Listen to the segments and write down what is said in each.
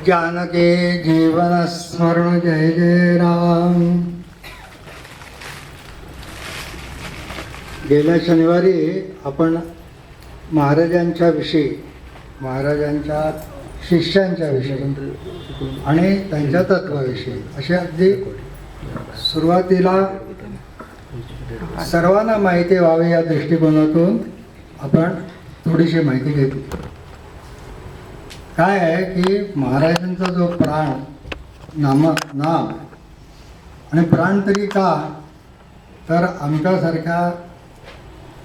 जानकी जीवन स्मरण जय जय राम. गेल्या शनिवारी आपण महाराजांच्या विषयी, महाराजांच्या शिष्यांच्या विषयी आणि त्यांच्या तत्वाविषयी असे अगदी सुरुवातीला सर्वांना माहिती व्हावी या दृष्टिकोनातून आपण थोडीशी माहिती घेतली. काय आहे की महाराजांचा जो प्राण नाम आणि प्राण तरी का, तर आमच्यासारख्या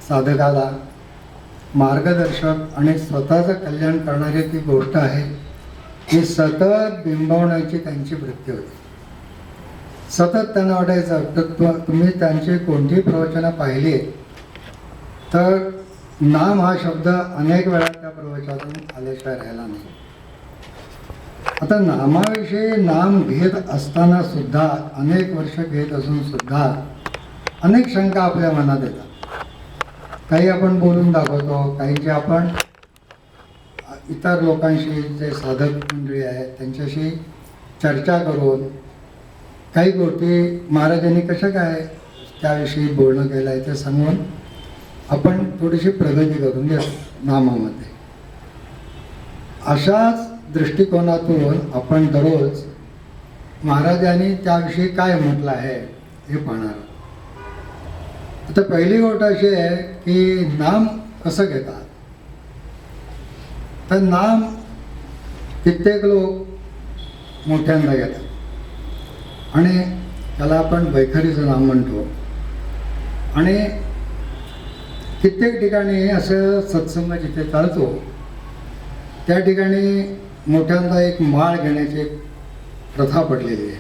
साधकाला मार्गदर्शक आणि स्वतःचं कल्याण करणारी ती गोष्ट आहे की सतत बिंबवण्याची त्यांची वृत्ती होती. सतत त्यांना वाटायचं तर तुम्ही त्यांची कोणतीही प्रवचनं पाहिली तर नाम हा शब्द अनेक वेळा त्या प्रवचनातून आल्याशिवाय राहिला नाही. आता नामाविषयी नाम घेत असताना सुद्धा, अनेक वर्ष घेत असून सुद्धा अनेक शंका आपल्या मनात येतात. काही आपण बोलून दाखवतो, काहीचे आपण इतर लोकांशी, जे साधक मंडळी आहेत त्यांच्याशी चर्चा करून काही गोष्टी महाराजांनी कशा काय त्याविषयी बोलणं केलं आहे ते सांगून आपण थोडीशी प्रगती करून घेतो नामामध्ये. अशाच दृष्टिकोनातून आपण दररोज महाराजांनी त्याविषयी काय म्हटलं आहे हे पाहणार. आता पहिली गोष्ट अशी आहे की नाम कसं घेतात. तर नाम कित्येक लोक मोठ्यांदा घेतात आणि त्याला आपण वैखरीचं नाम म्हणतो. आणि कित्येक ठिकाणी असं सत्संग जिथे चालतो त्या ठिकाणी मोठ्यांदा एक माळ घेण्याची एक प्रथा पडलेली आहे.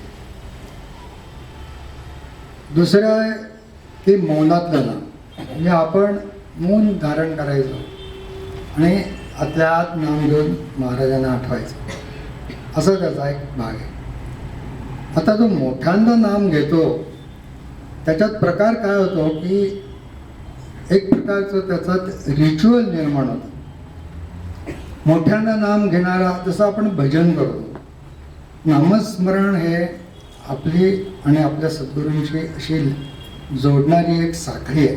दुसरं की मौनातलं नाम, म्हणजे आपण मौन धारण करायचं आणि आतल्या आत नाम घेऊन महाराजांना आठवायचं, असं त्याचा एक भाग आहे. आता जो मोठ्यांदा नाम घेतो त्याच्यात प्रकार काय होतो की एक प्रकारचं त्याच्यात रिच्युअल निर्माण होतं. मोठ्यांदा नाम घेणारा, जसं आपण भजन करतो, नामस्मरण हे आपली आणि आपल्या सद्गुरूंची अशी जोडणारी एक साखळी आहे.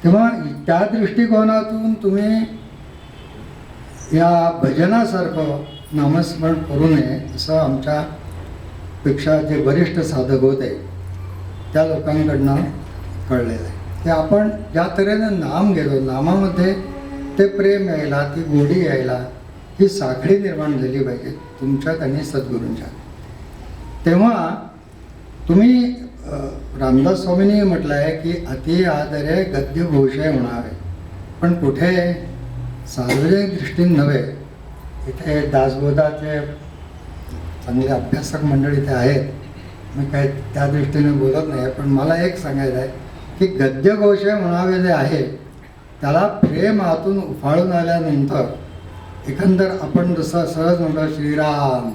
तेव्हा त्या दृष्टिकोनातून तुम्ही या भजनासारखं नामस्मरण करू नये असं आमच्यापेक्षा जे वरिष्ठ साधक होते त्या लोकांकडनं कळलेलं आहे. की आपण ज्या तऱ्हेनं नाम घेतो, नामामध्ये ते प्रेम यायला, ती गोडी यायला, ही साखळी निर्माण झाली पाहिजे तुमच्यात आणि सद्गुरूंच्या. तेव्हा तुम्ही रामदास स्वामींनी म्हटलं आहे की अति आदरे गद्य घोषे म्हणावे, पण कुठे सार्वजनिक दृष्टीने नव्हे. इथे दासबोधाचे चांगले अभ्यासक मंडळी इथे आहेत, मी काय त्या दृष्टीने बोलत नाही. पण मला एक सांगायचं आहे की गद्यघोषे म्हणावे जे आहे त्याला प्रेम आतून उफाळून आल्यानंतर एकंदर आपण जसं सहज म्हणतो श्रीराम,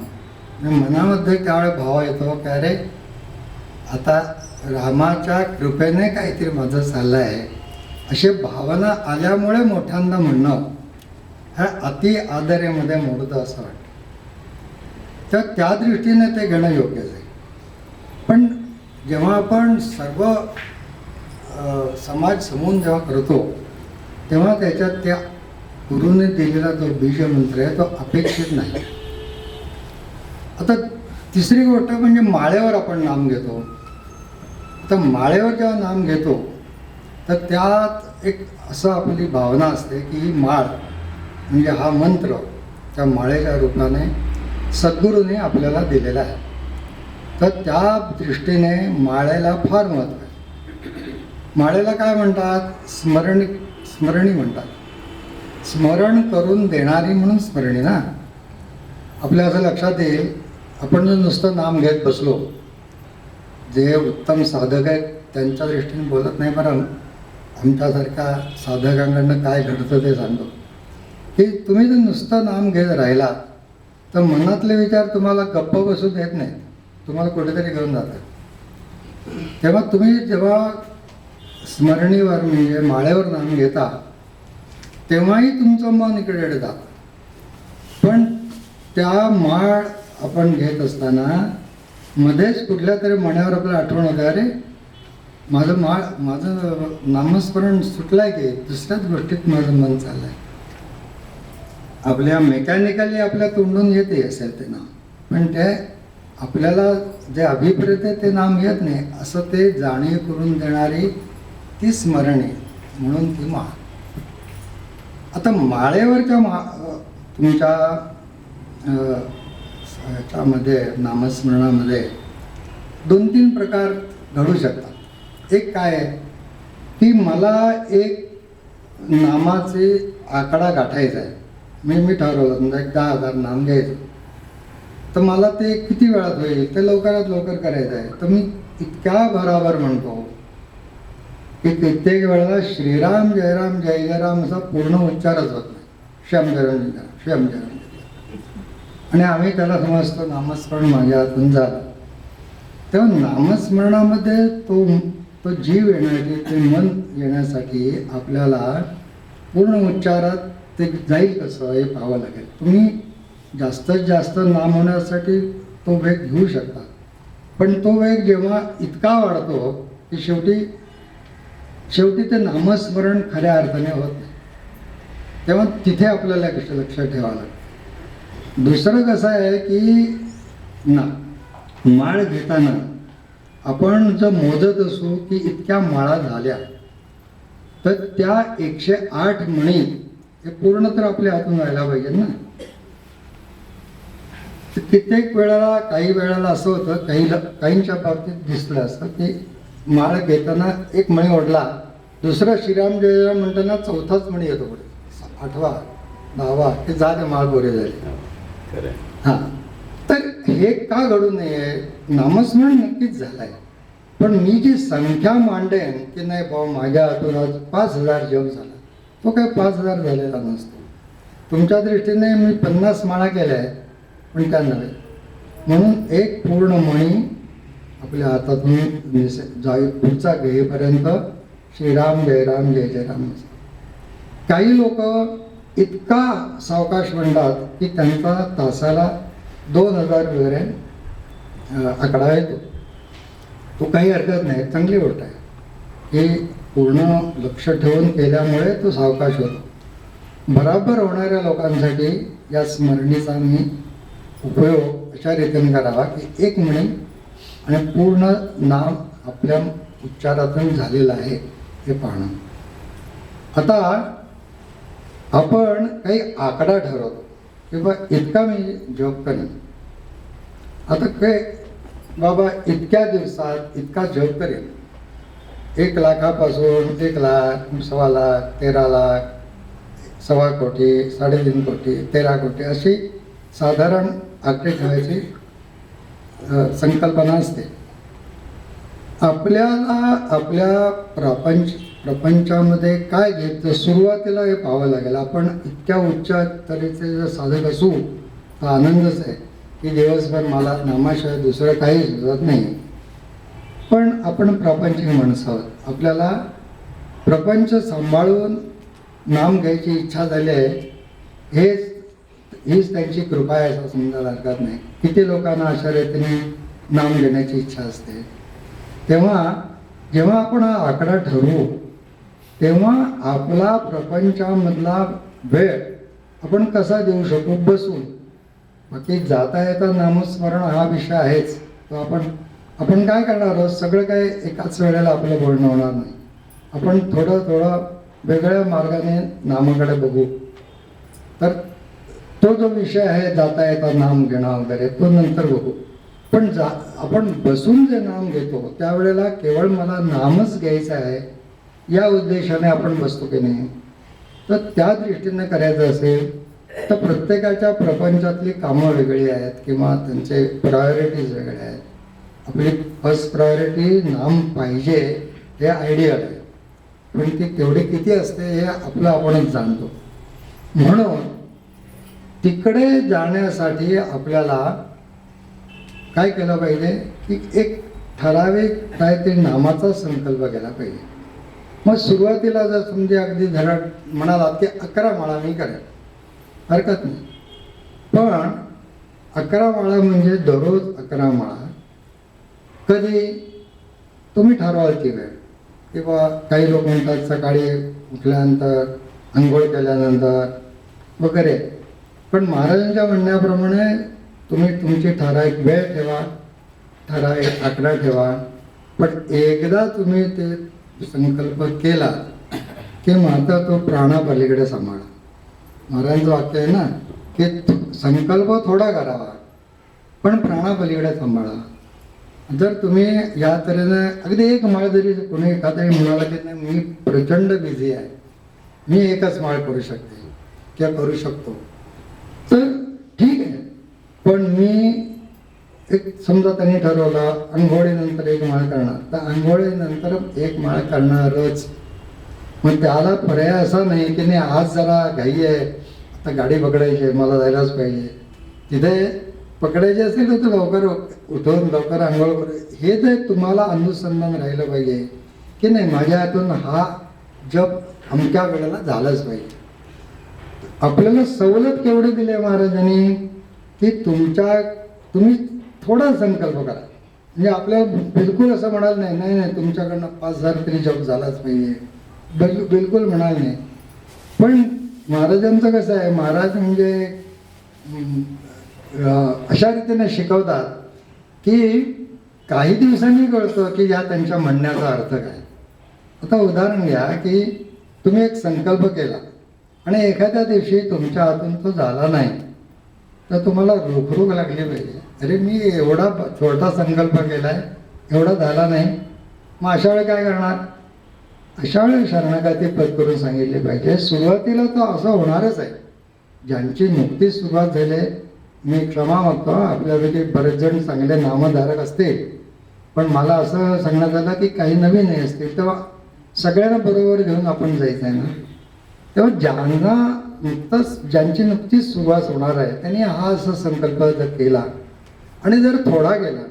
मनामध्ये त्यावेळेस भाव येतो की अरे आता रामाच्या कृपेने काहीतरी माझं चाललं आहे, अशी भावना आल्यामुळे मोठ्यांदा म्हणणं ह्या अति आदरेमध्ये मोडतं असं वाटतं. तर त्या दृष्टीने ते घेणं योग्यच आहे. पण जेव्हा आपण सर्व समाज समून जेव्हा करतो तेव्हा त्याच्यात त्या गुरुने दिलेला जो बीजमंत्र आहे तो अपेक्षित नाही. आता तिसरी गोष्ट म्हणजे माळेवर आपण नाम घेतो. तर माळेवर जेव्हा नाम घेतो तर त्यात एक असं आपली भावना असते की ही माळ म्हणजे हा मंत्र त्या माळेच्या रूपाने सद्गुरूने आपल्याला दिलेला आहे. तर त्या दृष्टीने माळेला फार महत्त्व आहे. माळेला काय म्हणतात? स्मरणी म्हणतात. स्मरण करून देणारी म्हणून स्मरणी ना. आपल्या असं लक्षात येईल, आपण जर नुसतं नाम घेत बसलो, जे उत्तम साधक आहेत त्यांच्या दृष्टीने बोलत नाही, बरं आमच्यासारख्या साधकांकडनं काय घडतं ते सांगतो की तुम्ही जर नुसतं नाम घेत राहिला तर मनातले विचार तुम्हाला गप्प बसू देत नाहीत, तुम्हाला कुठेतरी घेऊन जातात. तेव्हा तुम्ही जेव्हा स्मरणीवर म्हणजे माळेवर नाम घेता तेव्हाही तुमचं मन इकडे जातं. पण त्या माळ आपण घेत असताना मध्येच कुठल्या तरी मण्यावर आपल्याला आठवण होते, अरे माझं नामस्मरण सुटलंय की दुसऱ्याच गोष्टीत माझं मन चाललंय. आपल्या मेकॅनिकली आपल्या तोंडून येते असेल ते नाम, पण ते आपल्याला जे अभिप्रेत आहे ते नाम येत नाही, असं ते जाणीव करून देणारी ती स्मरणे म्हणून ती माळ. आता माळेवरच्या तुमच्या ह्याच्यामध्ये नामस्मरणामध्ये 2-3 प्रकार घडू शकतात. एक काय आहे की मला एक नामाचे आकडा गाठायचा आहे, मी ठरवलं समजा एक 10,000 नाम घ्यायचं, तर मला ते किती वेळात होईल ते लवकरात लवकर करायचं आहे. तर मी इतक्या भराभर म्हणतो की कित्येक वेळेला श्रीराम जयराम जय जयराम असा पूर्ण उच्चारच होत नाही. श्याम जयराम जय श्याम जयराम जय. आणि आम्ही त्याला समजतो नामस्मरण माझ्या हातून झालं. तेव्हा नामस्मरणामध्ये तो जीव येण्यासाठी, ते मन येण्यासाठी आपल्याला पूर्ण उच्चारात ते जाईल कसं हे पाहावं लागेल. तुम्ही जास्तीत जास्त नाम होण्यासाठी तो वेग घेऊ शकता, पण तो वेग जेव्हा इतका वाढतो की शेवटी ते नामस्मरण खऱ्या अर्थाने होत नाही. तेव्हा तिथे आपल्याला लक्ष ठेवावं लागतं. दुसरं कसं आहे की माळ घेताना आपण जर मोजत असू की इतक्या माळा झाल्या, तर त्या 108 मणी हे पूर्ण तर आपल्या हातून व्हायला पाहिजे ना. कित्येक वेळेला काही वेळेला असं होतं, काहींच्या बाबतीत दिसलं असतं की माळ घेताना एक मणी ओढला, दुसरा श्रीराम जयराम म्हणताना 4थाच मणी येतो पुढे, 8वा 10वा हे झाले, माळ गोरे झाले. हां, तर हे का घडू नये? नामस्मरण नक्कीच झालंय, पण मी जी संख्या मांडेन की नाही बाबा माझ्या हातून आज 5,000 जप झाला, तो काय 5,000 झालेला नसतो. तुमच्या दृष्टीने मी 50 माळा केल्या आहेत, पण त्या नव्हे. म्हणून एक पूर्ण मणी आपल्या हातातून जाई पुढचा घेईपर्यंत श्रीराम जयराम जय जयराम. काही लोक इतका सावकाश म्हणतात की त्यांचा तासाला 2,000 वगैरे आकडा येतो. तो काही हरकत नाही, चांगली गोष्ट आहे. हे पूर्ण लक्ष ठेवून केल्यामुळे तो सावकाश होतो. बराबर होणाऱ्या लोकांसाठी या स्मरणीचा मी उपयोग अशा रीतीने करावा की एक मणी आणि पूर्ण नाम आपल्या उच्चारातून झालेलं आहे हे पाहणं. आता आपण काही आकडा ठरवतो की बा इतका मी जप करेन. आता काय बाबा इतक्या दिवसात इतका जप करेन, 1 लाखापासून 1 लाख, 1.25 लाख, 13 लाख, 1.25 कोटी, 3.5 कोटी, 13 कोटी अशी साधारण आकडे ठेवायची संकल्पना असते. आपल्याला आपल्या प्रपंचामध्ये काय घ्यायचं सुरुवातीला हे पाहावं लागेल. आपण इतक्या उच्च तऱ्हेचे जर साधक असू तर आनंदच आहे की दिवसभर मला नामाशिवाय दुसरं काही सुचत नाही. पण आपण प्रापंचिक माणसं आहोत, आपल्याला प्रपंच सांभाळून नाम घ्यायची इच्छा झाली आहे. हीच त्यांची कृपा आहे असं समजायला हरकत नाही. किती लोकांना अशा रीतीने नाम घेण्याची इच्छा असते. तेव्हा जेव्हा आपण हा आकडा ठरवू तेव्हा आपला प्रपंचामधला वेळ आपण कसा देऊ शकू बसून. बाकी जाता येता नामस्मरण हा विषय आहेच. तो आपण काय करणार आहोत, सगळं काय एकाच वेळेला आपलं बोलणं होणार नाही. आपण थोडं वेगळ्या मार्गाने नामाकडे बघू. तर तो जो विषय आहे जाता येता नाम घेणं वगैरे तो नंतर बघू. पण आपण बसून जे नाम घेतो त्यावेळेला केवळ मला नामच घ्यायचं आहे या उद्देशाने आपण बसतो की नाही. तर त्या दृष्टीने करायचं असेल तर प्रत्येकाच्या प्रपंचातली कामं वेगळी आहेत किंवा त्यांचे प्रायोरिटीज वेगळे आहेत. आपली फर्स्ट प्रायोरिटी नाम पाहिजे हे आयडियल आहे, पण ती तेवढी किती असते हे आपणच जाणतो. म्हणून तिकडे जाण्यासाठी आपल्याला काय केलं पाहिजे की एक ठराविक काहीतरी नामाचा संकल्प केला पाहिजे. मग सुरुवातीला जर समजा अगदी धरा म्हणालात की 11 माळा मी करेन, हरकत नाही. पण 11 माळा म्हणजे दररोज 11 माळा. कधी तुम्ही ठरवाल ती वेळ, किंवा काही लोक म्हणतात सकाळी उठल्यानंतर, आंघोळ केल्यानंतर वगैरे. पण महाराजांच्या म्हणण्याप्रमाणे तुम्ही तुमची ठराविक वेळ ठेवा, ठराविक आकडा ठेवा. पण एकदा तुम्ही ते संकल्प केला की मात्र तो प्राणापलीकडे सांभाळा. महाराजांचं वाक्य आहे ना की संकल्प थोडा करावा पण प्राणापलीकडे सांभाळा. जर तुम्ही या तऱ्हेने अगदी एक माळ जरी कोणी एखादा म्हणाला की नाही मी प्रचंड बिझी आहे, मी एकच माळ करू शकते किंवा करू शकतो, तर ठीक आहे. पण मी एक समजा त्यांनी ठरवलं आंघोळीनंतर 1 माळ करणार, तर आंघोळीनंतर 1 माळ करणारच. मग त्याला पर्याय असा नाही की नाही आज जरा घाई आहे, आता गाडी पकडायची आहे, मला जायलाच पाहिजे. तिथे पकडायची असेल तर लवकर उठवून लवकर आंघोळ करू. हे जे तुम्हाला अनुसंधान राहिलं पाहिजे की नाही माझ्या हातून हा जप अमक्या वेळेला झालाच पाहिजे. आपल्याला सवलत केवढी दिली आहे महाराजांनी की तुम्ही थोडा संकल्प करा. म्हणजे आपल्याला बिलकुल असं म्हणाल नाही नाही नाही तुमच्याकडनं 5,000 तरी जप झालाच पाहिजे, बिलकुल म्हणाल नाही. पण महाराजांचं कसं आहे, महाराज म्हणजे अशा रीतीने शिकवतात की काही दिवसांनी कळतं की या त्यांच्या म्हणण्याचा अर्थ काय. आता उदाहरण घ्या की तुम्ही एक संकल्प केला आणि एखाद्या दिवशी तुमच्या हातून तो झाला नाही, तर तुम्हाला रोखरोख लागली पाहिजे. अरे मी एवढा छोटा संकल्प केलाय, एवढा झाला नाही, मग अशा वेळी काय करणार. अशा वेळी शरणागती पत्करून सांगितले पाहिजे. सुरुवातीला तो असं होणारच आहे. ज्यांची नुकतीच सुरुवात झाली, मी क्षमा मागतो, आपल्यापैकी बरेच जण चांगले नामधारक असतील, पण मला असं सांगण्यात आलं की काही नवीनही असतील, तेव्हा सगळ्यांना बरोबर घेऊन आपण जायचं आहे ना. तेव्हा ज्यांची नुकतीच सुरुवात होणार आहे त्यांनी हा असा संकल्प जर केला आणि जर थोडा केला,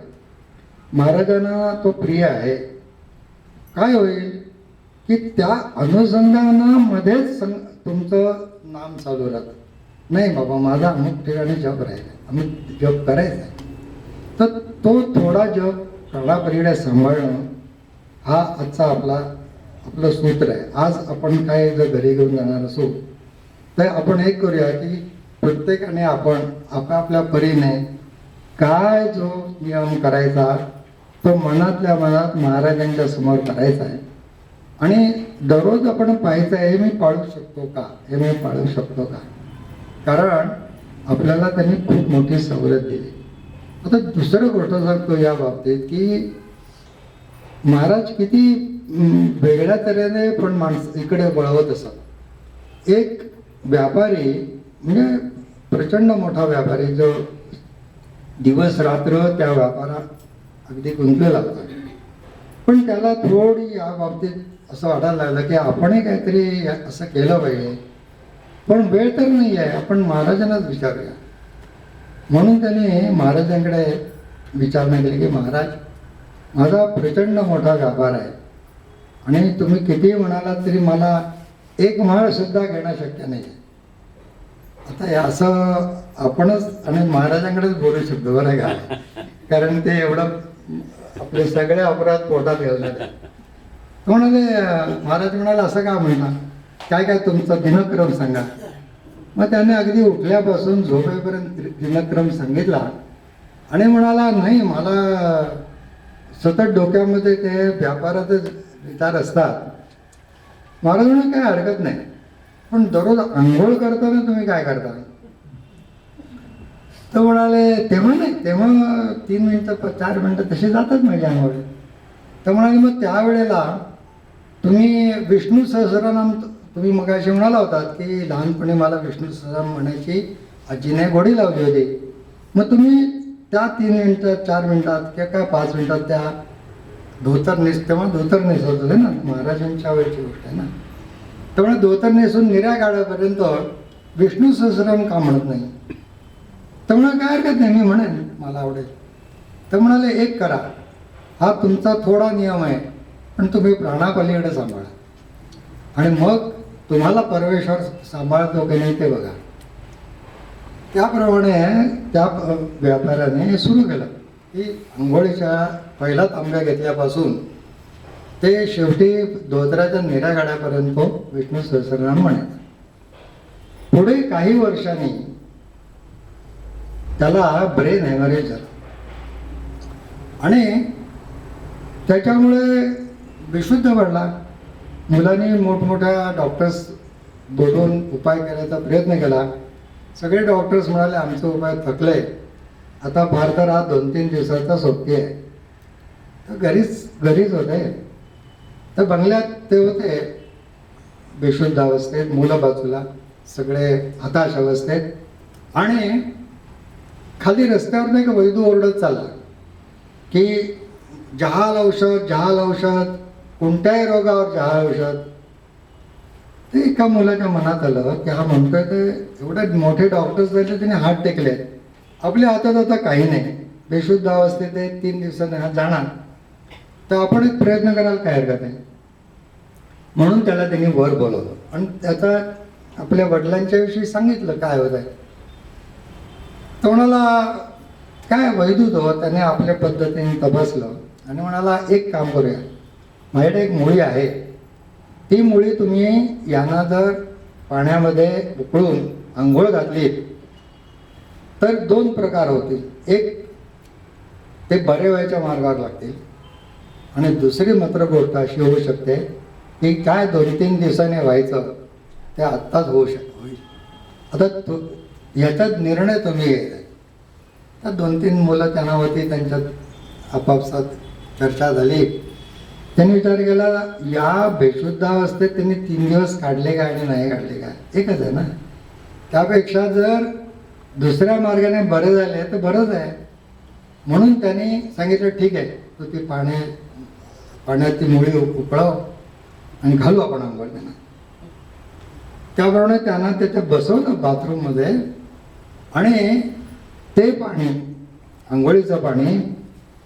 महाराजांना तो प्रिय आहे. काय होईल की त्या अनुसंधानामध्येच तुमचं नाम चालू राहतं. नाही बाबा माझा अमुक ठिकाणी जप राहिला, अमुक जप करायचा आहे, तर तो थोडा जप प्राणापलीकडे सांभाळणं हा आजचा आपलं सूत्र आहे. आज आपण काय जर घरी घेऊन जाणार असू तर आपण एक करूया की प्रत्येकाने आपण आपापल्या परीने काय जो नियम करायचा तो मनातल्या मनात महाराजांच्या समोर करायचा आहे. आणि दररोज आपण पाहायचं आहे, हे मी पाळू शकतो का, हे मी पाळू शकतो का. कारण आपल्याला त्यांनी खूप मोठी सवलत दिली. आता दुसरं गोष्ट सांगतो या बाबतीत की महाराज किती वेगळ्या तऱ्हेने पण माणसं इकडे वळवत असत. एक व्यापारी म्हणजे प्रचंड मोठा व्यापारी जो दिवस रात्र त्या व्यापारात अगदी गुंतलेला होता, पण त्याला थोडी या बाबतीत असं वाटायला लागलं की आपणही काहीतरी असं केलं पाहिजे. पण वेळ तर नाही आहे, आपण महाराजांनाच विचारूया. म्हणून त्याने महाराजांकडे विचारणा केली की महाराज माझा प्रचंड मोठा व्यापार आहे आणि तुम्ही कितीही म्हणालात तरी मला 1 माळ सुद्धा घेणं शक्य नाही. आता हे असं आपणच आणि महाराजांकडेच बोलू शकतो बरं का, कारण ते एवढं आपले सगळे अपराध पोटात घालणार. म्हणाले महाराज म्हणाले असं का म्हणणार, काय काय तुमचा दिनक्रम सांगा. मग त्याने अगदी उठल्यापासून झोपेपर्यंत दिनक्रम सांगितला आणि म्हणाला नाही मला सतत डोक्यामध्ये ते व्यापारातच विचार असतात. महाराज म्हणाले काय हरकत नाही, पण दररोज आंघोळ करताना तुम्ही काय करता. तर म्हणाले तेव्हा नाही, तेव्हा 3 मिनटं 4 मिनटं तशी जातात माझी आंघोळ. तर म्हणाले मग त्यावेळेला तुम्ही विष्णू सहस्रनाम तुम्ही मगाशी म्हणाला होतात की लहानपणी मला विष्णू सहस्रनाम म्हणायची आजीने गोडी लावली होती. मग तुम्ही त्या 3 मिनटात 4 मिनटात किंवा काय 5 मिनटात त्या तेव्हा धोतर नेसवत होते ना, महाराजांच्या वेळची गोष्ट आहे ना. त्यामुळे धोतर नेसून निर्या काढापर्यंत विष्णू सहस्रनाम का म्हणत नाही. त्यामुळे काय हरकत नाही, मी म्हणेन मला आवडेल. तर म्हणाले एक करा, हा तुमचा थोडा नियम आहे पण तुम्ही प्राणापलीकडे सांभाळा. आणि मग तुम्हाला परमेश्वर सांभाळतो की नाही ते बघा. त्याप्रमाणे त्या व्यापाऱ्याने सुरू केलं की आंघोळीच्या पहिला तांब्या घेतल्यापासून ते शेवटी धोत्राच्या निऱ्या गाड्यापर्यंत विष्णू सहस्रनाम म्हणायचा. पुढे काही वर्षांनी त्याला ब्रेन हॅमरेज झालं आणि त्याच्यामुळे बेशुद्ध पडला. मुलांनी मोठमोठ्या डॉक्टर्स बोलवून उपाय करायचा प्रयत्न केला. सगळे डॉक्टर्स म्हणाले आमचे उपाय थकले, आता फार तर हा 2-3 दिवसाचा सोबती आहे. तर घरीच होते. तर बंगल्यात ते होते बेशुद्ध अवस्थेत, मुलं बाजूला, सगळे हताश अवस्थेत. आणि खाली रस्त्यावर एक वैदू ओरडत चालला की जहाल औषध, कोणत्याही रोगावर जहाल औषध. ते एका मुलाच्या मनात आलं की हा म्हणतोय ते एवढे मोठे डॉक्टर्स झाले, त्याने हात टेकले, आपल्या हातात आता काही नाही, बेशुद्ध अवस्थेत आहे, 3 दिवसांनी हा जाणार, तर आपण एक प्रयत्न करायला काय हरकत आहे. म्हणून त्याला त्यांनी वर बोलवलं आणि त्याचा आपल्या वडिलांच्या विषयी सांगितलं काय होत आहे. तो म्हणाला काय वैद्य तो, त्याने आपल्या पद्धतीने तपासलं आणि म्हणाला एक काम करूया, माझ्याकडे एक मुळी आहे, ती मुळी तुम्ही यांना जर पाण्यामध्ये उकळून आंघोळ घातली तर 2 प्रकार होतील. एक, ते बरे व्हायच्या मार्गावर लागतील आणि दुसरी मात्र गोष्ट अशी होऊ शकते की काय 2-3 दिवसांनी व्हायचं ते आत्ताच होईल. आता याच्यात निर्णय तुम्ही घ्यायचा. तर 2-3 मुलं त्यांना होती, त्यांच्यात आपापसात चर्चा झाली. त्यांनी विचार केला या बेशुद्ध अवस्थेत त्यांनी 3 दिवस काढले काय आणि नाही काढले काय, एकच आहे ना. त्यापेक्षा जर दुसऱ्या मार्गाने बरे झाले तर बरंच आहे. म्हणून त्यांनी सांगितलं ठीक आहे, तू ती पाण्यात ती मुळी उकळव आणि घालू आपण आंघोळ त्यांना. त्याप्रमाणे त्यांना त्याच्यात बसवलं बाथरूममध्ये आणि ते पाणी, आंघोळीचं पाणी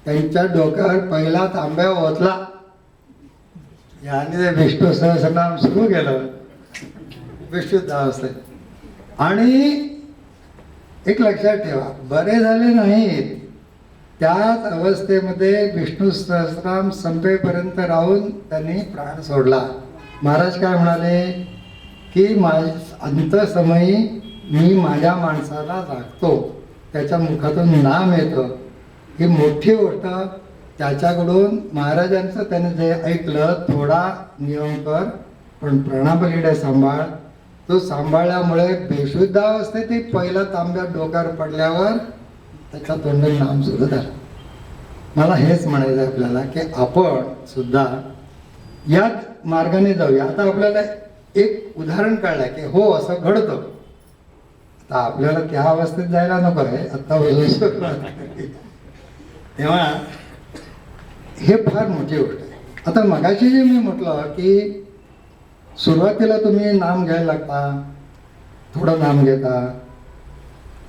त्यांच्या डोक्यावर पहिला तांब्या ओतला. याने ते विष्णू सहस्रनाम सुरू केलं बेशुद्ध अवस्थेत. आणि एक लक्षात ठेवा, बरे झाले नाहीत, त्याच अवस्थेमध्ये विष्णू सहस्रनाम संपेपर्यंत राहून त्यांनी प्राण सोडला. महाराज काय म्हणाले की अंतसमयी मी माझ्या माणसाला राखतो, त्याच्या मुखातून नाम येतं, ही मोठी गोष्ट. त्याच्याकडून महाराजांचं त्याने जे ऐकलं, थोडा नियम कर पण प्राणापलीकडे सांभाळ. तो सांभाळल्यामुळे बेशुद्ध अवस्थेत पहिला तांब्या डोक्यावर पडल्यावर त्याच्या तोंडात नाम सुरू झालं. मला हेच म्हणायचं आहे आपल्याला की आपण सुद्धा याच मार्गाने जाऊया. आता आपल्याला एक उदाहरण कळलं की हो असं घडतं. आता आपल्याला त्या अवस्थेत जायला नको आहे आता. तेव्हा हे फार मोठी गोष्ट आहे. आता मगाशी जे मी म्हटलं की सुरुवातीला तुम्ही नाम घ्यायला लागता, थोडं नाम घेता,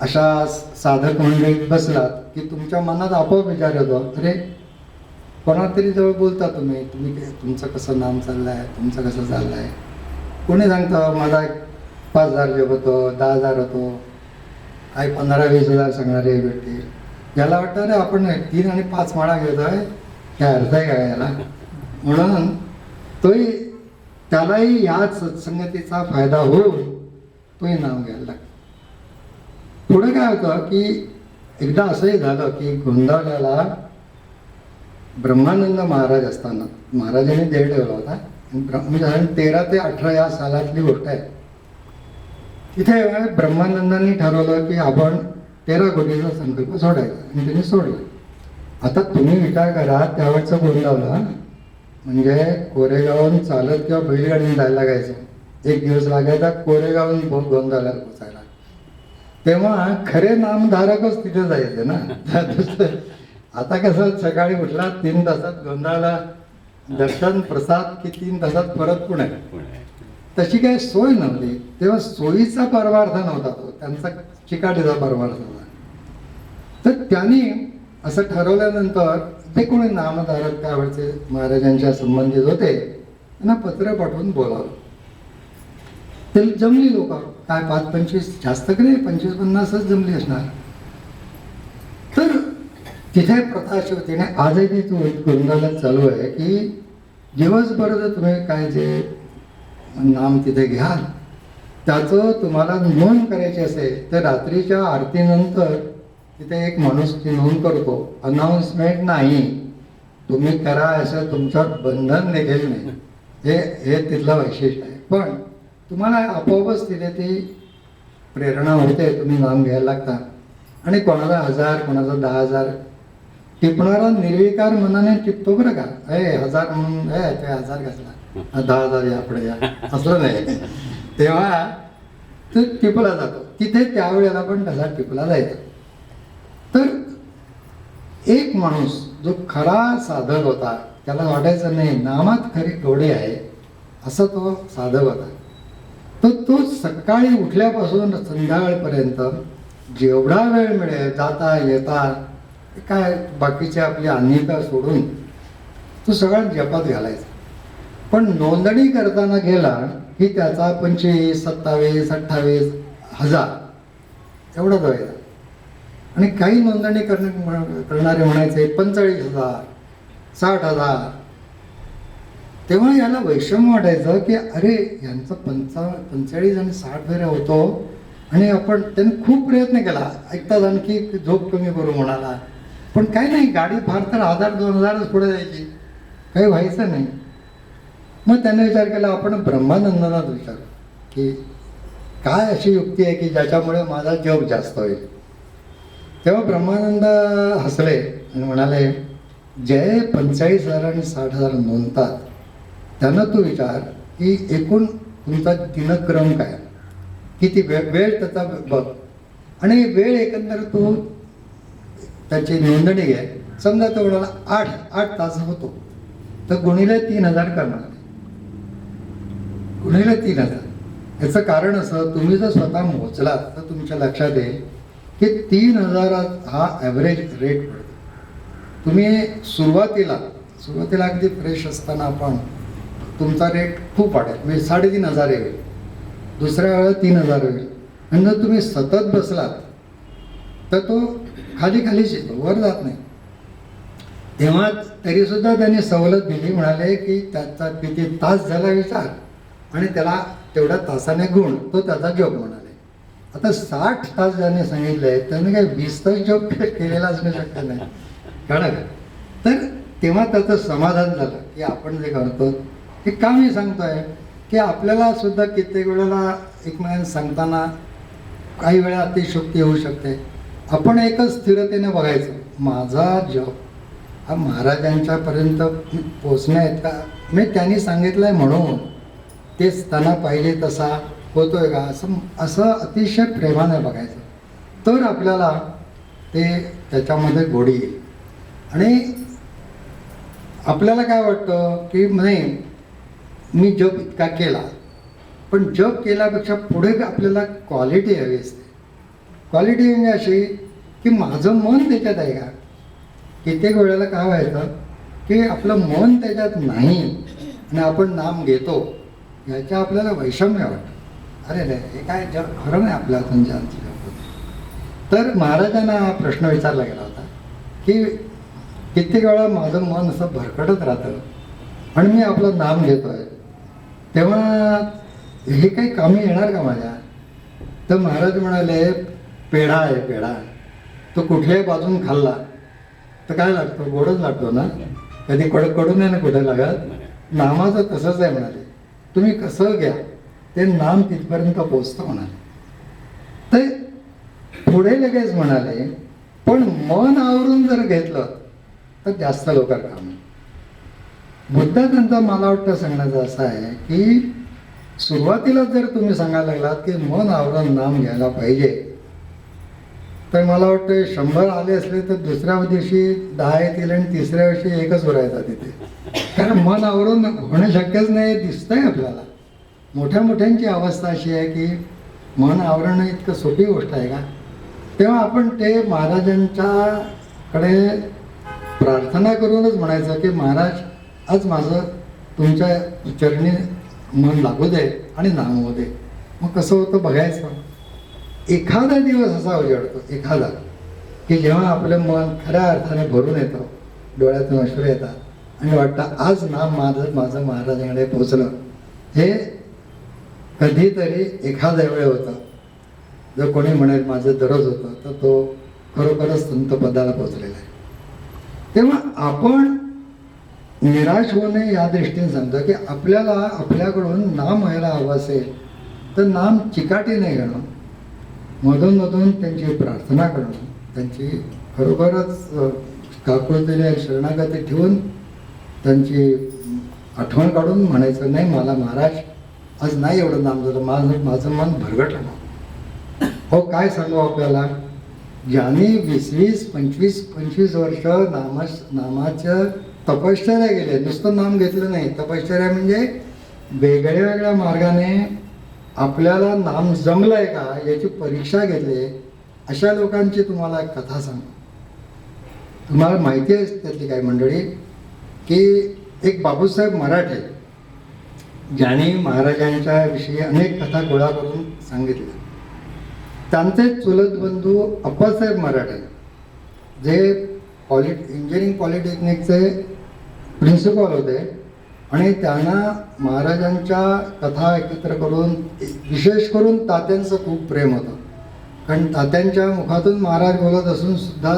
अशा साधक मंडळीत बसलात की तुमच्या मनात आपोआप विचार येतो, अरे कोणातरी जवळ बोलता तुम्ही तुमचं कसं नाम चाललं आहे, तुमचं कसं चाललं आहे. कोणी सांगतं माझा 5,000 जप होतो, 10,000 होतो, काही 15-20 हजार सांगणारे भेटतील. याला वाटतं अरे आपण 3 आणि 5 माळा घेतोय, काय अर्थ आहे का याला. म्हणून त्यालाही याच सत्संगतीचा फायदा होऊन तोही नाव घ्यायला लागतो. पुढे काय होतं की एकदा असंही झालं की गोंदावल्याला ब्रह्मानंद महाराज असताना महाराजांनी देह ठेवला होता. म्हणजे 13 ते 18 या सालातली गोष्ट आहे. तिथे ब्रह्मानंदांनी ठरवलं की आपण 13 कोटीचा संकल्प सोडायचा आणि त्यांनी सोडला. आता तुम्ही विचार करा, त्यावेळचं गोंदावलं म्हणजे कोरेगावहून चालत किंवा बैलगाडीने जायला लागायचं. 1 दिवस लागायचा कोरेगावहून गोंदावल्याला पोचायला. तेव्हा खरे नामधारकच तिथे जायचे ना. आता कसं सकाळी उठला 3 तासात गोंदावला दर्शन प्रसाद की 3 तासात परत पुणे. तशी काही सोय नव्हती. तेव्हा सोयीचा परमार्थ नव्हता तो, त्यांचा चिकाटीचा परमार्थ होता. तर त्यांनी असं ठरवल्यानंतर जे कोणी नामधारक त्यावेळचे महाराजांच्या संबंधित होते त्यांना पत्र पाठवून बोलावलं ते जमली लोक, काय 5-25 जास्त की नाही, 25-50च जमली असणार. तर तिथे प्रथा अशी होती ना, आजही ती गोंधळात चालू आहे की दिवसभर जर तुम्ही काय जे नाम तिथे घ्याल त्याचं तुम्हाला नोंद करायची असेल तर रात्रीच्या आरतीनंतर तिथे एक माणूस ती नोंद करतो. अनाऊन्समेंट नाही, तुम्ही करा असं तुमचं बंधन देखील नाही. हे तिथलं वैशिष्ट्य आहे. पण तुम्हाला आपोआपच तिथे ती प्रेरणा होते, तुम्ही नाम घ्यायला लागता. आणि कोणाला 1000, कोणाला 10,000, टिपणारा निर्विकार मनाने टिपतो बरं का. 1000 म्हणून ते 1000 कसला, 10,000 या पुढे या, असलं नाही. तेव्हा तो टिपला जातो तिथे, त्यावेळेला पण तसा टिपला जायचा. तर एक माणूस जो खरा साधक होता, त्याला वाटायचं नाही नामात खरी गोडी आहे, असं तो साधक होता. तर तो सकाळी उठल्यापासून संध्याकाळपर्यंत जेवढा वेळ मिळेल जाता येता काय बाकीचे आपली अन्यता सोडून तो सगळा जपात घालायचा. पण नोंदणी करताना गेला की त्याचा 25, 27, 28 हजार एवढा व्हायचा. आणि काही नोंदणी करणारे म्हणायचे 45,000, 60,000. तेव्हा याला वैषम्य वाटायचं की अरे यांचं 45 आणि 60 फेऱ्या होतो आणि आपण त्यांनी खूप प्रयत्न केला, ऐकतात आणखी झोप कमी करू म्हणाला, पण काही नाही, गाडी फार तर 1000-2000च पुढे जायची, काही व्हायचं नाही. मग त्याने विचार केला आपण ब्रह्मानंदांनाच विचारू की काय अशी युक्ती आहे की ज्याच्यामुळे माझा जप जास्त होईल. तेव्हा ब्रह्मानंद हसले आणि म्हणाले, जे 45,000 आणि 60,000 नोंदतात त्यांना तू विचार की एकूण तुमचा दिनक्रम काय, किती वेळ त्याचा बघ, आणि वेळ एकंदर तू त्याची नोंदणी घे. समजा तो म्हणाला 8 तास होतो, तर गुणिले 3,000 करणार, गुणिले 3,000. याचं कारण असं, तुम्ही जर स्वतः मोजलात तर तुमच्या लक्षात येईल की 3,000 हा ॲव्हरेज रेट पडतो. तुम्ही सुरुवातीला अगदी फ्रेश असताना आपण तुमचा रेट खूप वाढेल, म्हणजे 3,500 येईल, दुसऱ्या वेळेला 3,000 होईल. आणि जर तुम्ही सतत बसलात तर तो खालीच येतो, वर जात नाही. तेव्हा तरीसुद्धा त्यांनी सवलत दिली, म्हणाले की त्याचा किती तास झाला विचार आणि त्याला तेवढ्या तासाने गुण, तो त्याचा जॉब म्हणाले. आता 60 तास ज्याने सांगितले त्याने काही 20 तास जॉब केलेला असणं शक्य नाही, कळलं का. तर तेव्हा त्याचं समाधान झालं की आपण जे करतो हे का मी सांगतोय की आपल्याला सुद्धा कित्येक वेळेला एकमेकांना सांगताना काही वेळा अतिशयोक्ती होऊ शकते. आपण एकच स्थिरतेने बघायचं, माझा जॉब हा महाराजांच्यापर्यंत पोचण्यात का मी त्यांनी सांगितलंय म्हणून तेच त्यांना पाहिजे तसा होतोय का, असं अतिशय प्रेमाने बघायचं. तर आपल्याला ते त्याच्यामध्ये गोडी येईल. आणि आपल्याला काय वाटतं की नाही मी जप इतका केला, पण जप केल्यापेक्षा पुढे आपल्याला क्वालिटी हवी असते. क्वालिटी म्हणजे अशी की माझं मन त्याच्यात आहे का. कित्येक वेळेला काय व्हायचं की आपलं मन त्याच्यात नाही आणि आपण नाम घेतो, याच्या आपल्याला वैषम्य वाटतं. अरे नाही, हे काय जग खरं नाही आपल्या हातून. तर महाराजांना हा प्रश्न विचारला गेला होता की कित्येक वेळा माझं मन असं भरकटत राहतं आणि मी आपलं नाम घेतोय, तेव्हा हे काही कामी येणार का माझ्या. तर महाराज म्हणाले, पेढा आहे पेढा, तो कुठल्याही बाजून खाल्ला तर काय लागतो, गोडच लागतो ना, कधी कडून नाही ना कुठे लागत. नामाचं तसंच आहे म्हणाले, तुम्ही कसं घ्या ते नाम तिथपर्यंत पोचतं म्हणाले. तर पुढे लगेच म्हणाले, पण मन आवरून जर घेतलं तर जास्त लवकर काम. मुद्दा त्यांचा मला वाटतं सांगण्याचा असा आहे की सुरुवातीलाच जर तुम्ही सांगायला लागलात की मन आवरून नाम घ्यायला पाहिजे, तर मला वाटतं 100 आले असले तर दुसऱ्या दिवशी 10 येतील आणि तिसऱ्या दिवशी एकच उरायचा तिथे. कारण मन आवरून होणं शक्यच नाही, दिसतंय आपल्याला. मोठ्यांची अवस्था अशी आहे की मन आवरणं इतकं सोपी गोष्ट आहे का. तेव्हा आपण ते महाराजांच्याकडे प्रार्थना करूनच म्हणायचं की महाराज आज माझं तुमच्या चरणी मन लागू दे आणि नाम होऊ दे. मग कसं होतं बघायचं. एखादा दिवस असा उजाडतो, एखादा, की जेव्हा आपलं मन खऱ्या अर्थाने भरून येतं, डोळ्यातून अश्रू येतात आणि वाटतं आज नाम माझं महाराजांकडे पोचलं. हे कधीतरी एखाद्या वेळ होतं. जर कोणी म्हणेल माझं दररोज होतं, तर तो खरोखरच संत पदाला पोचलेला आहे. तेव्हा आपण निराश होऊ नये या दृष्टीने सांगतो की आपल्याला आपल्याकडून नाम व्हायला हवं असेल तर नाम चिकाटीने घेणं, मधून त्यांची प्रार्थना करणं, त्यांची खरोखरच काकुळतेने शरणागती ठेवून त्यांची आठवण काढून म्हणायचं नाही मला महाराज आज नाही एवढं नाम झालं, माझं मन भरगटलं. हो काय सांगू आपल्याला, ज्यांनी 20-25 वर्ष नामाचं तपश्चर्या गेले, नुसतं नाम घेतलं नाही, तपश्चर्या म्हणजे वेगळ्या मार्गाने आपल्याला नाम जमलंय का याची परीक्षा घेतली, अशा लोकांची तुम्हाला एक कथा सांगतो. तुम्हाला माहिती आहे त्यातली काही मंडळी की एक बाबूसाहेब मराठे ज्यांनी महाराजांच्या विषयी अनेक कथा गोळा करून सांगितल्या. त्यांचे चुलत बंधू अप्पासाहेब मराठे जे इंजिनिअरिंग पॉलिटेक्निकचे प्रिन्सिपल होते आणि त्यांना महाराजांच्या कथा एकत्र करून विशेष करून तात्यांचं खूप प्रेम होतं. कारण तात्यांच्या मुखातून महाराज बोलत असून सुद्धा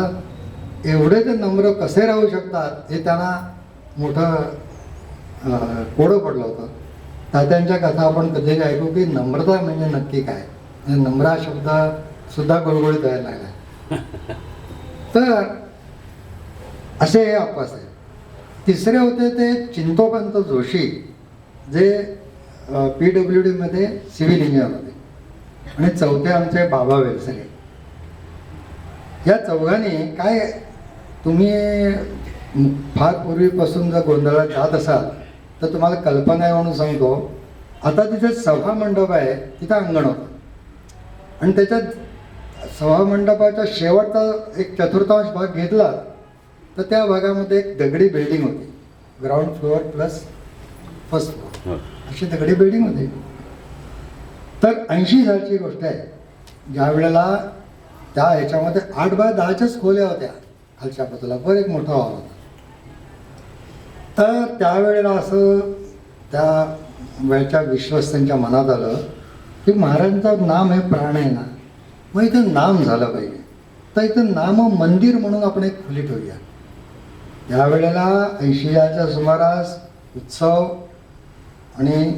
एवढे ते नम्र कसे राहू शकतात हे त्यांना मोठं कोडं पडलं होतं. तात्यांच्या कथा आपण कधी ऐकू की नम्रता म्हणजे नक्की काय, नम्र शब्द सुद्धा गुळगुळीत व्हायला लागला. तर असे हे आप्पासाहेब. तिसरे होते ते चिंतोपंत जोशी जे PWDमध्ये सिव्हिल इंजिनियर होते आणि चौथे आमचे बाबा वेलसरे. या चौघांनी काय, तुम्ही फार पूर्वीपासून जर गोंधळात जात असाल तर तुम्हाला कल्पना आहे म्हणून सांगतो. आता तिथे सभा मंडप आहे, तिथं अंगण होतं आणि त्याच्यात सभा मंडपाच्या शेवटचा एक चतुर्थांश भाग घेतला तर त्या भागामध्ये एक दगडी बिल्डिंग होती, ground floor plus first floor अशी दगडी बिल्डिंग होती. तर 80 सालची गोष्ट आहे, ज्या वेळेला त्या ह्याच्यामध्ये 8 बाय 10च्याच खोल्या होत्या, खालच्या बाजूला वर एक मोठा हॉल होता. तर त्यावेळेला असं त्या वेळच्या विश्वस्तांच्या मनात आलं की महाराजांचं नाम हे प्राण आहे ना, मग इथं नाम झालं पाहिजे, तर इथं नाम मंदिर म्हणून आपण एक खोली ठेवूया. यावेळेला 80च्या सुमारास उत्सव आणि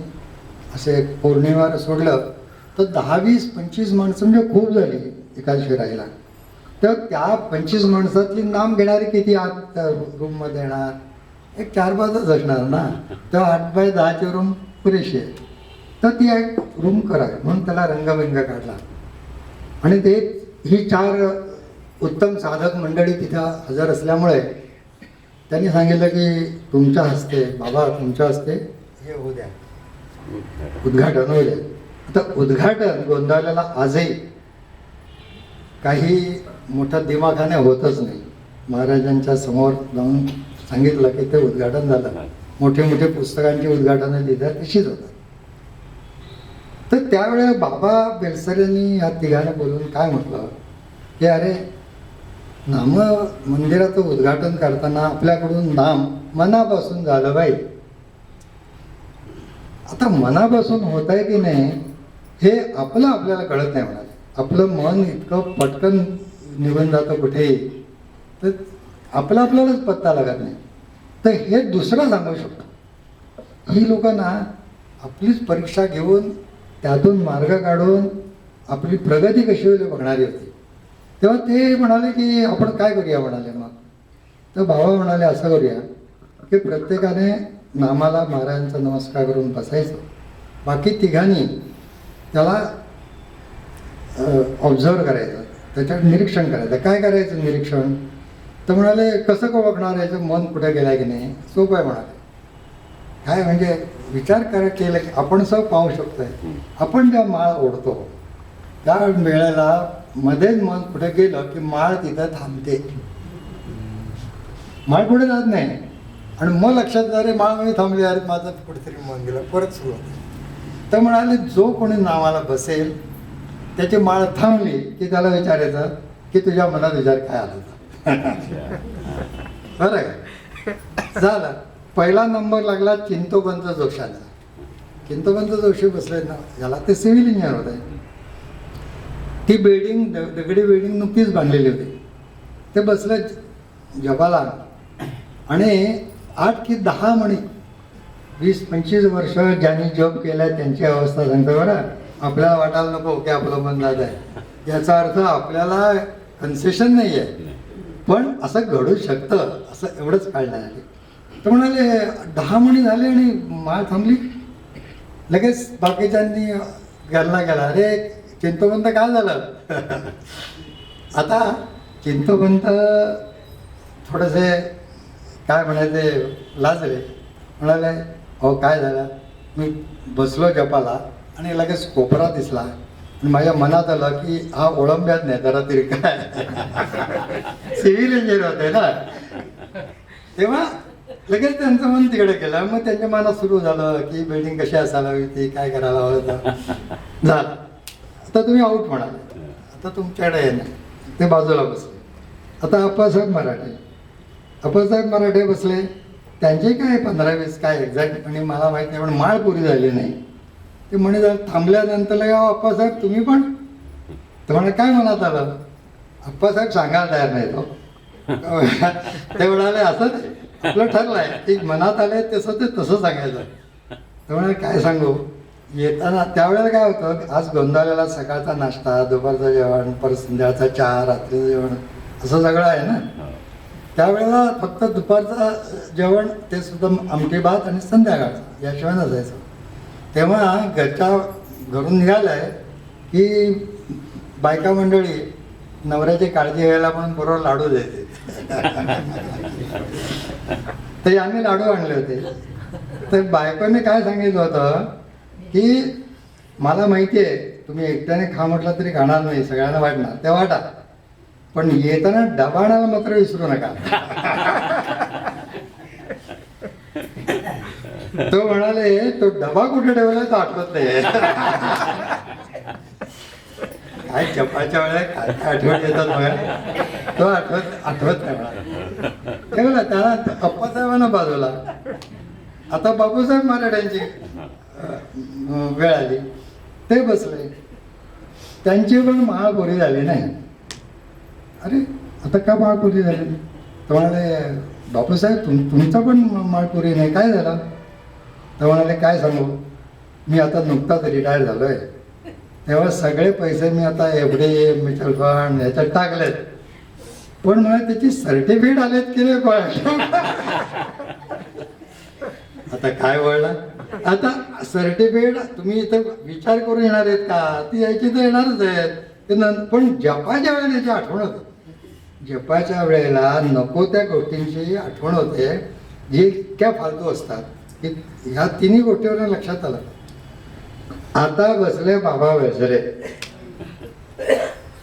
असे पौर्णिमावर सोडलं तर 10-20-25 माणसं म्हणजे खूप झाली एका शिरायला. तर त्या 25 माणसातली नाम घेणारे किती आत रूममध्ये येणार, एक 4-5च असणार ना, तर 8 बाय 10चे रूम पुरेशी आहे. तर ती एक रूम करावी म्हणून त्याला रंगबिंग काढला आणि ते ही 4 उत्तम साधक मंडळी तिथं हजर असल्यामुळे त्यांनी सांगितलं की तुमच्या हस्ते बाबा, तुमच्या हस्ते हे होऊ द्या, उद्घाटन होऊ द्या. आता उद्घाटन गोंधळाला आजही काही मोठा दिमाखाने होतच नाही. महाराजांच्या समोर जाऊन सांगितलं की ते उद्घाटन झालं, मोठे पुस्तकांची उद्घाटनं तिथं तशीच होतात. तर त्यावेळेला बाबा बेलसरेंनी या तिघांना बोलून काय म्हटलं की अरे नाम मंदिराचं उद्घाटन करताना आपल्याकडून नाम मनापासून झालं पाहिजे. आता मनापासून होत आहे की नाही हे आपल्याला कळत नाही म्हणाले. आपलं मन इतकं पटकन निघून जातं कुठेही, तर आपल्यालाच पत्ता लागत नाही. तर हे दुसरं सांगू शकतो. ही लोकांना आपलीच परीक्षा घेऊन त्यातून मार्ग काढून आपली प्रगती कशी होईल बघणारी होती. तेव्हा ते म्हणाले की आपण काय करूया म्हणाले. मग तर बाबा म्हणाले असं करूया की प्रत्येकाने नामाला महाराजांचा नमस्कार करून बसायचं, बाकी तिघांनी त्याला ऑब्झर्व करायचं, त्याच्यात निरीक्षण करायचं. काय करायचं निरीक्षण, तर म्हणाले कसं का ओळखणार याचं मन कुठे गेलं की नाही, सोपं आहे म्हणाले. काय म्हणजे विचार केलं की आपण सब पाहू शकतोय. आपण ज्या माळ ओढतो त्या वेळेला मध्येच मन कुठे गेलं की माळ तिथं थांबते, माळ पुढे जात नाही आणि मग लक्षात अरे माळ मी थांबली, अरे माझं कुठेतरी मन गेलं, परत सुरू होतं. तर म्हणाले जो कोणी नावाला बसेल त्याची माळ थांबली की त्याला विचारायचं की तुझ्या मनात विचार काय आला होता. बरं का? झालं. पहिला नंबर लागला चिंतोपंत जोशाचा. चिंतोपंत जोशी बसले ना, याला ते सिव्हिल इंजिनियर होते. ती बिल्डिंग दगडी बिल्डिंग नुकतीच बांधलेली होती. ते बसले जपाला आणि 8 की 10 म्हणी 20-25 वर्ष ज्यांनी जॉब केला त्यांची अवस्था सांगतो. बरं, आपल्याला वाटायला नको की आपलं मन जात आहे, याचा अर्थ आपल्याला कन्सेशन नाही आहे, पण असं घडू शकतं असं एवढंच कळलं आहे. तर म्हणाले 10 म्हणी झाले आणि माळ थांबली. लगेच बाकीच्यांनी घरला गेला, अरे चिंतोपंत काय झालं. आता चिंतोपंत थोडेसे काय म्हणायचे लाजले. म्हणाले अहो काय झालं. मी बसलो जपाला आणि लगेच कोपरा दिसला आणि माझ्या मनात आलं की हा ओळंब्यात नाही जरा तरी काय. सिव्हिल इंजिनियर होते ना, तेव्हा लगेच त्यांचं मन तिकडे गेलं. मग त्यांच्या मनात सुरू झालं की बिल्डिंग कशी असायला हवी, ती काय करायला हवं झालं. आता तुम्ही आऊट म्हणाले, आता तुमच्याकडे आहे ना. ते बाजूला बसले. आता अप्पासाहेब मराठे बसले. त्यांचे काय 15-20 काय एक्झॅक्ट आणि मला माहीत नाही, पण माळ पुरी झाली नाही. ते म्हणे थांबल्यानंतर अप्पासाहेब तुम्ही पण. तर म्हणे काय मनात आलं. अप्पासाहेब सांगायला तयार नाही तो. ते म्हणाले असंच आपलं ठरलं आहे की मनात आले तसं ते तसं सांगायचं. तर म्हणाले काय सांगू. येताना त्यावेळेला काय होतं, आज गोंधळलेला सकाळचा नाश्ता, दुपारचं जेवण, परत संध्याकाळचा चहा, रात्रीचं जेवण असं सगळं आहे ना. त्यावेळेला फक्त दुपारचं जेवण ते सुद्धा आमटी भात आणि संध्याकाळचं याशिवाय नसायचं. तेव्हा घरून निघालंय की बायका मंडळी नवऱ्याची काळजी घ्यायला म्हणून बरोबर लाडू द्यायचे. ते आम्ही लाडू आणले होते. तर बायकोने काय सांगितलं होतं की मला माहिती आहे तुम्ही एकट्याने खा म्हटलं तरी खाणार नाही, सगळ्यांना वाटणार, ते वाटा, पण येताना डबा आणायला मात्र विसरू नका. तो म्हणाले तो डबा कुठे ठेवला तो आठवत नाही. काय जपाच्या वेळेला काय काय आठवण येतात बघा, तो आठवत नाही मला. ठेवला त्याला अप्पासाहेबांना बाजूला. आता बापूसाहेब मराठ्यांची वेळ आली. ते बसले. त्यांची पण महापुरी झाली नाही. अरे आता का माळपुरी झाली. तर म्हणाले बापूसाहेब तुमचा पण माळपुरी नाही, काय झालं. तर म्हणाले काय सांगू, मी आता नुकताच रिटायर झालो आहे. तेव्हा सगळे पैसे मी आता एफडी, म्युच्युअल फंड ह्याच्यात टाकलेत, पण मला त्याची सर्टिफिकेट आलेत की नाही. आता काय वळला. आता सर्टिफिकेट तुम्ही इथं विचार करून येणार आहेत का, ती यायची तर येणारच आहेत. पण जपाच्या वेळेला त्याची आठवण होते. जपाच्या वेळेला नको त्या गोष्टींची आठवण होते जी इतक्या फालतू असतात की ह्या तिन्ही गोष्टीवर लक्षात आलं. आता बसले बाबा वेलसरे.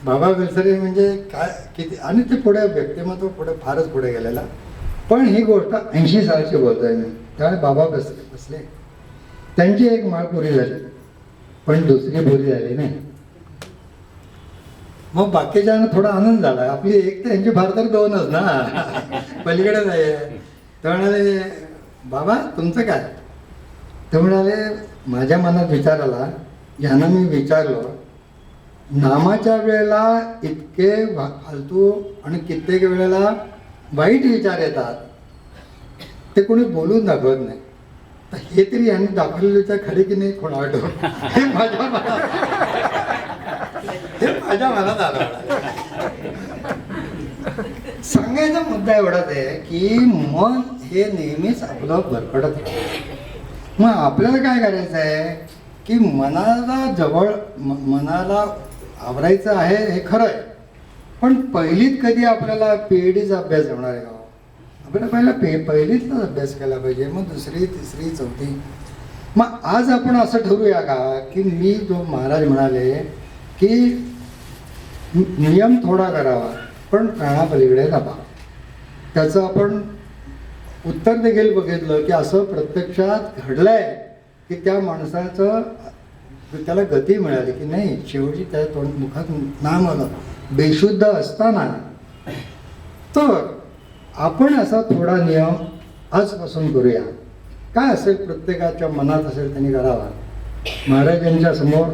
बाबा वेलसरे म्हणजे काय किती, आणि ते पुढे व्यक्तिमत्व पुढे फारच पुढे गेलेला. पण ही गोष्ट 80 सालची बोलतोय मी. त्यावेळी बाबा बसले. त्यांची एक माळ पुरी झाली, पण दुसरी पुरी झाली नाही. मग बाकीच्यांना थोडा आनंद झाला. आपली एक तर यांची फार तर 2च ना, पलीकडे नाही. तर म्हणाले बाबा तुमचं काय. ते म्हणाले माझ्या मनात विचार आला, यांना मी विचारलो, नामाच्या वेळेला इतके फालतू आणि कित्येक वेळेला वाईट विचार येतात, ते कोणी बोलून दाखवत नाही. तर हे तरी यांनी दाखवलेले विचार खरे की नाही कोणा वाटतो. हे माझ्या मनात आलं. सांगायचा मुद्दा एवढाच आहे की मन हे नेहमीच आपलं भरकडत राहतं. मग आपल्याला काय करायचं आहे की मनाला आवरायचं आहे हे खरं आहे, पण पहिलीत कधी आपल्याला PhDचा अभ्यास होणार आहे का. आपल्याला पहिलीतलाच अभ्यास केला पाहिजे, मग दुसरी, तिसरी, चौथी. मग आज आपण असं ठरवूया का की मी जो महाराज म्हणाले की नियम थोडा करावा पण प्राणापलीकडे लावा. त्याचं आपण उत्तर देखील बघितलं की असं प्रत्यक्षात घडलंय की त्या माणसाचं त्याला गती मिळाली की नाही, शेवटी त्या मुखात नाम आलं बेशुद्ध असताना. तर आपण असा थोडा नियम आजपासून करूया. काय असेल प्रत्येकाच्या मनात असेल त्यांनी करावा, महाराजांच्या समोर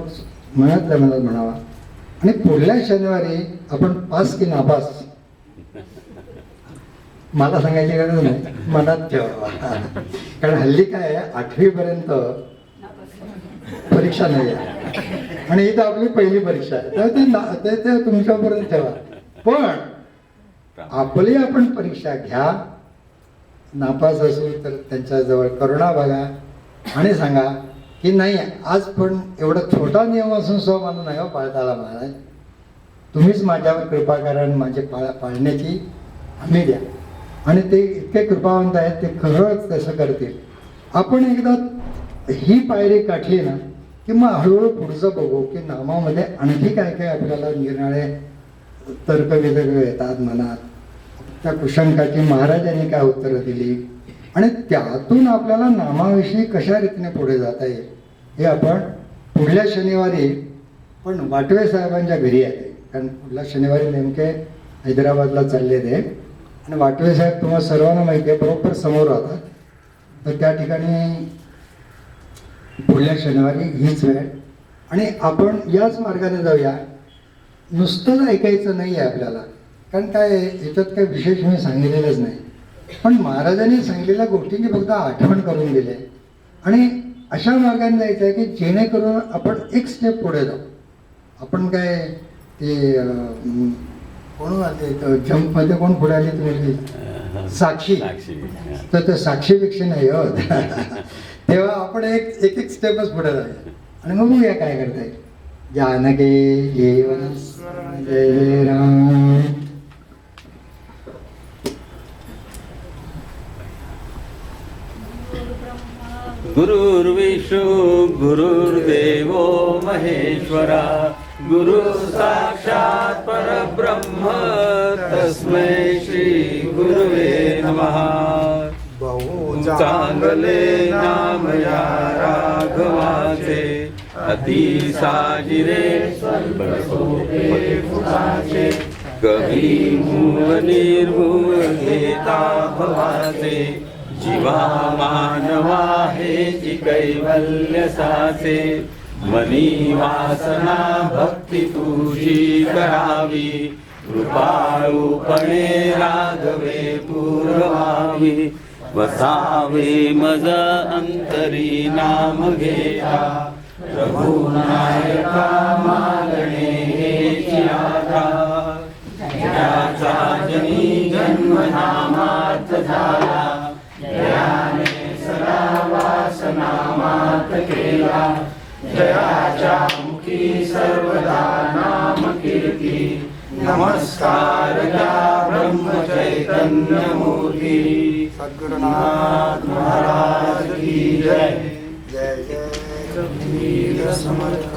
मनातल्या मनात म्हणावा. आणि पुढल्या शनिवारी आपण पास की नापास मला सांगायची गरज नाही, मनात ठेवावा. कारण हल्ली काय आहे, 8वी पर्यंत परीक्षा नाही आहे आणि ही तर आपली पहिली परीक्षा आहे. तर ते तुमच्यापर्यंत ठेवा. पण आपली आपण परीक्षा घ्या. नापास असू तर त्यांच्याजवळ करुणा बघा आणि सांगा की नाही, आज पण एवढा छोटा नियम असून सुद्धा मला नाही पाळता आला महाराज, तुम्हीच माझ्यावर कृपा करा आणि माझे पाळण्याची हमी द्या. आणि ते इतके कृपावंत आहेत, ते खरंच तसं करतील. आपण एकदा ही पायरी गाठली ना की मग हळूहळू पुढचं बघू की नामामध्ये आणखी काय काय आपल्याला निराळे तर्कवितर्क येतात मनात. त्या कुशंकाची महाराजांनी काय उत्तरं दिली आणि त्यातून आपल्याला नामाविषयी कशा रीतीने पुढे जाता येईल हे आपण पुढल्या शनिवारी पण वाटवे साहेबांच्या घरी आहे. कारण पुढल्या शनिवारी नेमके हैदराबादला चालले ते आणि वाटवे साहेब तुम्हाला सर्वांना माहिती आहे बरोबर समोर राहतात. तर त्या ठिकाणी पुढल्या शनिवारी हीच वेळ आणि आपण याच मार्गाने जाऊया. नुसतंच ऐकायचं नाही आहे आपल्याला, कारण काय याच्यात काही विशेष मी सांगितलेलंच नाही. पण महाराजांनी सांगितलेल्या गोष्टींची फक्त आठवण करून दिली आणि अशा मार्गाने जायचं आहे की जेणेकरून आपण एक स्टेप पुढे जाऊ. आपण काय ते कोण आले जम्पमध्ये कोण पुढे आले तुम्ही, साक्षी, तर ते साक्षीपेक्षा नाही हो. तेव्हा आपण एक एक स्टेपच पुढे जाऊया आणि मग बघूया काय करता येईल. जानकी जीवन जय जय राम. गुरुर्विष्णू गुरुर्देवो महेश्वरा, गुरु साक्षात् परब्रह्म तस्मै श्री गुरुवे नमः. चांगले नाम या राघवाचे, अति साजिरे फुलाचे, कवी मूळ निर्भूळ घेता भवाचे, जीवा मानवा हेची कैवल्य साचे, मनी वासना भक्ती तुझी करावी, कृपाळूपणे राघवे पुरवावी, वसावे मज अंतरी नाम घेता, रघुनायका मागणे हेची आधार, जयाचा जनी जन्म नामात झाला, जयाने सदा वासनामात केला, जयाच्या मुखी सर्वदा नाम कीर्ती, नमस्कार त्या ब्रह्म चैतन्य मूर्ती. सद्गुरुनाथ महाराज की जय. जय जय समर्थ.